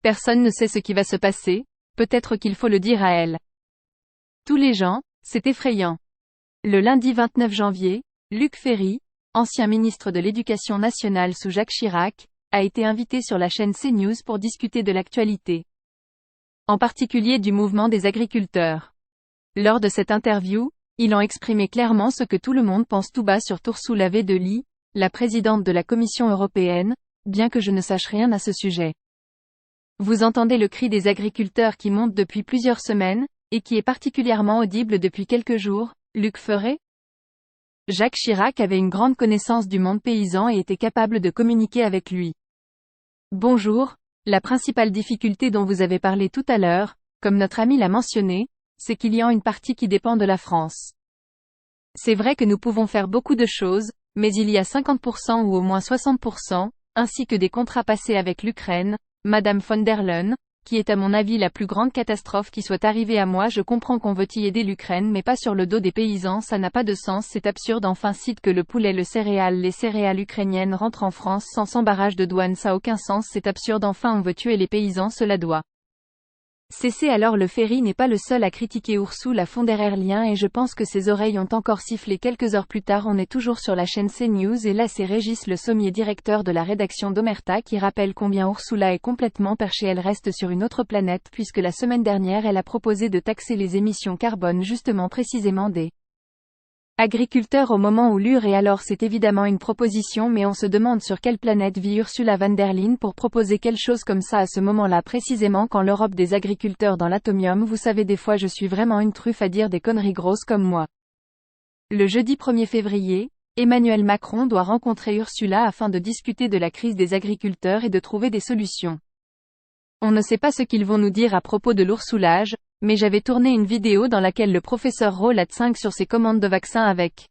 Personne ne sait ce qui va se passer, peut-être qu'il faut le dire à elle. Tous les gens, c'est effrayant. Le lundi 29 janvier, Luc Ferry, ancien ministre de l'Éducation nationale sous Jacques Chirac, a été invité sur la chaîne CNews pour discuter de l'actualité. En particulier du mouvement des agriculteurs. Lors de cette interview, il a exprimé clairement ce que tout le monde pense tout bas sur Ursula von der Leyen, la présidente de la Commission européenne, bien que je ne sache rien à ce sujet. Vous entendez le cri des agriculteurs qui monte depuis plusieurs semaines, et qui est particulièrement audible depuis quelques jours, Luc Ferry? Jacques Chirac avait une grande connaissance du monde paysan et était capable de communiquer avec lui. Bonjour, la principale difficulté dont vous avez parlé tout à l'heure, comme notre ami l'a mentionné, c'est qu'il y a une partie qui dépend de la France. C'est vrai que nous pouvons faire beaucoup de choses, mais il y a 50% ou au moins 60%, ainsi que des contrats passés avec l'Ukraine, Madame von der Leyen, qui est à mon avis la plus grande catastrophe qui soit arrivée à moi. Je comprends qu'on veut y aider l'Ukraine mais pas sur le dos des paysans, ça n'a pas de sens, c'est absurde. Enfin cite que le poulet, les céréales ukrainiennes rentrent en France sans barrage de douane, ça a aucun sens, c'est absurde. Enfin on veut tuer les paysans, cela doit cesser. Alors le Ferry n'est pas le seul à critiquer Ursula von der Leyen et je pense que ses oreilles ont encore sifflé quelques heures plus tard. On est toujours sur la chaîne CNews et là c'est Régis Le Sommier, directeur de la rédaction d'Omerta, qui rappelle combien Ursula est complètement perchée. Elle reste sur une autre planète puisque la semaine dernière elle a proposé de taxer les émissions carbone justement précisément des agriculteurs au moment où l'UR est. Alors c'est évidemment une proposition mais on se demande sur quelle planète vit Ursula von der Leyen pour proposer quelque chose comme ça à ce moment-là précisément quand l'Europe des agriculteurs dans l'atomium. Vous savez, des fois je suis vraiment une truffe à dire des conneries grosses comme moi. Le jeudi 1er février, Emmanuel Macron doit rencontrer Ursula afin de discuter de la crise des agriculteurs et de trouver des solutions. On ne sait pas ce qu'ils vont nous dire à propos de l'oursoulage, mais j'avais tourné une vidéo dans laquelle le professeur Raoult a 5 sur ses commandes de vaccins avec